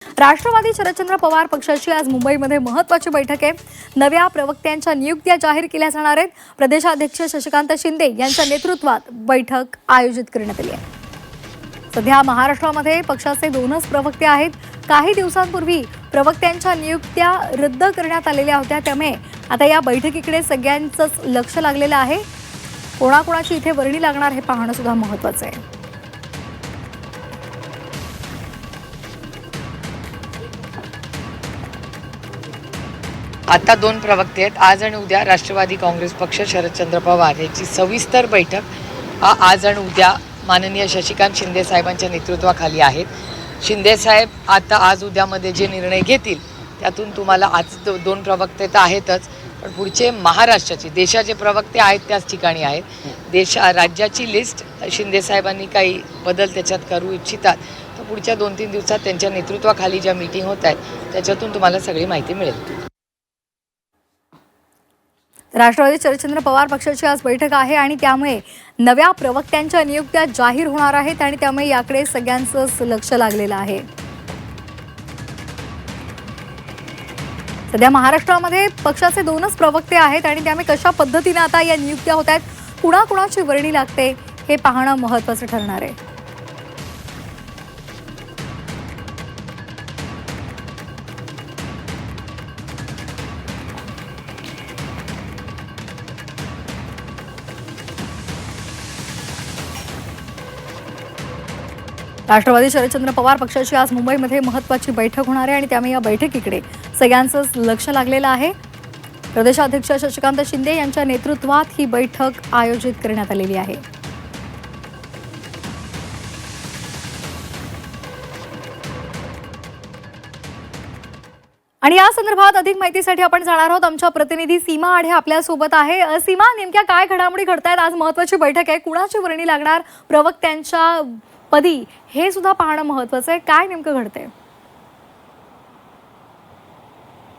राष्ट्रवादी शरदचंद्र पवार पक्षाची आज मुंबईमध्ये महत्त्वाची बैठक आहे। नव्या प्रवक्त्यांच्या नियुक्त्या जाहीर केल्या जाणार आहेत। प्रदेशाध्यक्ष शशिकांत शिंदे यांच्या नेतृत्वात बैठक आयोजित करण्यात आली आहे। सध्या महाराष्ट्रामध्ये पक्षाचे दोनच प्रवक्ते आहेत। काही दिवसांपूर्वी प्रवक्त्यांच्या नियुक्त्या रद्द करण्यात आलेल्या होत्या, त्यामुळे आता या बैठकीकडे सगळ्यांचंच लक्ष लागलेलं आहे। कोणाकोणाची इथे वर्णी लागणार हे पाहणं सुद्धा महत्त्वाचं आहे। आता दोन प्रवक्ते आहेत। आज आणि उद्या राष्ट्रवादी काँग्रेस पक्ष शरदचंद्र पवार यांची सविस्तर बैठक आज आणि उद्या माननीय शशिकांत शिंदे साहेबांच्या नेतृत्वाखाली आहेत। शिंदे साहेब आता आज उद्यामध्ये जे निर्णय घेतील त्यातून तुम्हाला आज दोन प्रवक्ते तर आहेतच, पण पुढचे महाराष्ट्राचे देशाचे प्रवक्ते आहेत त्याच ठिकाणी आहेत। राज्याची लिस्ट शिंदे साहेबांनी काही बदल त्याच्यात करू इच्छितात, तर पुढच्या 2-3 दिवसात त्यांच्या नेतृत्वाखाली ज्या मीटिंग होत आहेत त्याच्यातून तुम्हाला सगळी माहिती मिळेल। राष्ट्रवादी शरदचंद्र पवार पक्षाची आज बैठक आहे आणि त्यामुळे नव्या प्रवक्त्यांच्या नियुक्त्या जाहीर होणार आहेत आणि त्यामुळे याकडे सगळ्यांचंच लक्ष लागलेलं आहे। सध्या महाराष्ट्रामध्ये पक्षाचे दोनच प्रवक्ते आहेत आणि त्यामुळे कशा पद्धतीने आता या नियुक्त्या होत आहेत, कुणाकुणाची वर्णी लागते हे पाहणं महत्त्वाचं ठरणार आहे। राष्ट्रवादी शरदचंद्र पवार पक्षाची आज मुंबईमध्ये महत्त्वाची बैठक होणार आहे आणि त्यामुळे या बैठकीकडे सगळ्यांचंच लक्ष लागलेलं आहे। प्रदेशाध्यक्ष शशिकांत शिंदे यांच्या नेतृत्वात ही बैठक आयोजित करण्यात आलेली आहे। आणि या संदर्भात अधिक माहितीसाठी आपण जाणार आहोत। आमच्या प्रतिनिधी सीमा आढे आपल्या सोबत आहे। सीमा, नेमक्या काय घडामोडी घडतायत? आज महत्त्वाची बैठक आहे, कुणाची वर्णी लागणार प्रवक्त्यांच्या पदी हे सुद्धा पाहणं महत्त्वाचं आहे। काय नेमकं घडतंय?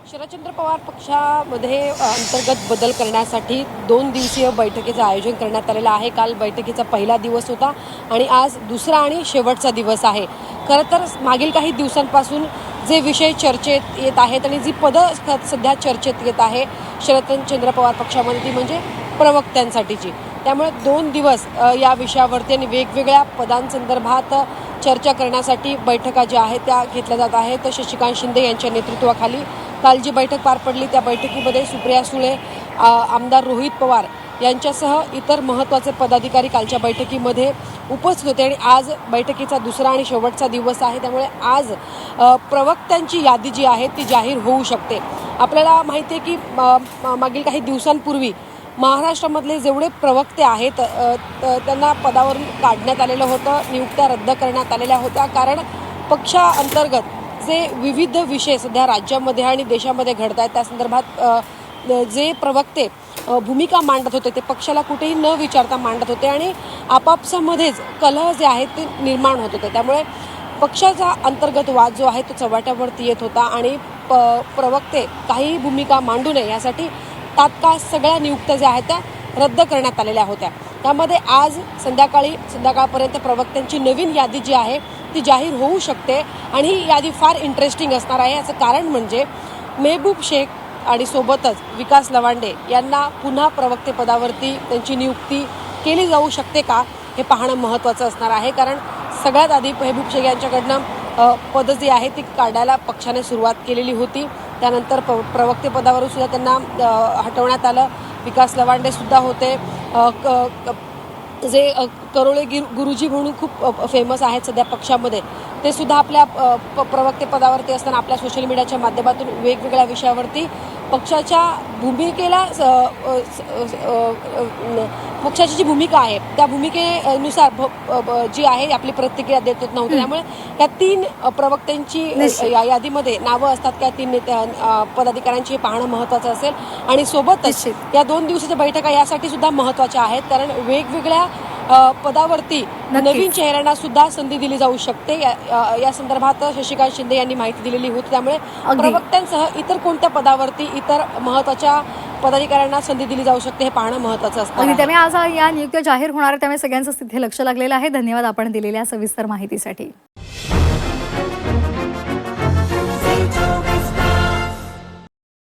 शरदचंद्र पवार पक्षामध्ये अंतर्गत बदल करण्यासाठी 2 दिवसीय बैठकीचं आयोजन करण्यात आलेलं आहे। काल बैठकीचा पहिला दिवस होता आणि आज दुसरा आणि शेवटचा दिवस आहे। खरं तर मागील काही दिवसांपासून जे विषय चर्चेत येत आहेत आणि जी पदं सध्या चर्चेत येत आहे शरदचंद्र पवार पक्षामध्ये, ती म्हणजे प्रवक्त्यांसाठीची। त्यामुळे 2 दिवस या विषयावरती आणि वेगवेगळ्या पदांसंदर्भात चर्चा करण्यासाठी बैठका ज्या आहेत त्या घेतल्या जात आहेत। तर शशिकांत शिंदे यांच्या नेतृत्वाखाली काल जी बैठक पार पडली त्या बैठकीमध्ये सुप्रिया सुळे, आमदार रोहित पवार यांच्यासह इतर महत्त्वाचे पदाधिकारी कालच्या बैठकीमध्ये उपस्थित होते आणि आज बैठकीचा दुसरा आणि शेवटचा दिवस आहे। त्यामुळे आज प्रवक्त्यांची यादी जी आहे ती जाहीर होऊ शकते। आपल्याला माहिती आहे की मागील काही दिवसांपूर्वी महाराष्ट्रामधले जेवढे प्रवक्ते आहेत त्यांना पदावरून काढण्यात आलेलं होतं, नियुक्त्या रद्द करण्यात आलेल्या होत्या। कारण पक्षाअंतर्गत जे विविध विषय सध्या राज्यामध्ये आणि देशामध्ये घडत आहेत त्या संदर्भात जे प्रवक्ते भूमिका मांडत होते ते पक्षाला कुठेही न विचारता मांडत होते आणि आपापसामध्येच कलह जे आहेत ते निर्माण होत होते। त्यामुळे पक्षाचा अंतर्गत वाद जो आहे तो चव्हाट्यावरती येत होता आणि प्रवक्ते काही भूमिका मांडू नये यासाठी तात्काळ सगळ्या नियुक्त्या ज्या आहेत त्या रद्द करण्यात आलेल्या होत्या। त्यामध्ये आज संध्याकाळपर्यंत प्रवक्त्यांची नवीन यादी जी आहे ती जाहीर होऊ शकते आणि ही यादी फार इंटरेस्टिंग असणार आहे। याचं कारण म्हणजे मेहबूब शेख आणि सोबतच विकास लवांडे यांना पुन्हा प्रवक्ते पदावरती त्यांची नियुक्ती केली जाऊ शकते का हे पाहणं महत्त्वाचं असणार आहे। कारण सगळ्यात आधी मेहबूब शेख यांच्याकडनं पदं जी आहे ती काढायला पक्षाने सुरुवात केलेली होती। त्यानंतर प्रवक्ते पदावरून सुद्धा त्यांना हटवण्यात आलं। विकास लवांडे सुद्धा होते, जे करोळे गुरुजी म्हणून खूप फेमस आहेत सध्या पक्षामध्ये, ते सुद्धा आपल्या प्रवक्ते पदावरती असताना आपल्या सोशल मीडियाच्या माध्यमातून वेगवेगळ्या विषयावरती पक्षाच्या भूमिकेला पक्षाची जी भूमिका आहे त्या भूमिकेनुसार जी आहे आपली प्रतिक्रिया देत नव्हती। त्यामुळे या 3 प्रवक्त्यांची यादीमध्ये नावं असतात, त्या 3 पदाधिकाऱ्यांची पाहणं महत्त्वाचं असेल। आणि सोबतच या 2 दिवसाच्या बैठका यासाठी सुद्धा महत्त्वाच्या आहेत कारण वेगवेगळ्या पदावरती नवीन चेहऱ्यांना सुद्धा संधी दिली जाऊ शकते। या संदर्भात शशिकांत शिंदे यांनी माहिती दिलेली होती। त्यामुळे प्रवक्त्यांसह इतर कोणत्या पदावरती इतर महत्त्वाच्या पदाधिकाऱ्यांना संधी दिली जाऊ शकते हे पाहणं महत्त्वाचं असतं। आणि त्यामुळे आज या नियुक्त्या जाहीर होणार आहे, त्यामुळे सगळ्यांचं तिथे लक्ष लागलेलं आहे। धन्यवाद आपण दिलेल्या सविस्तर माहितीसाठी।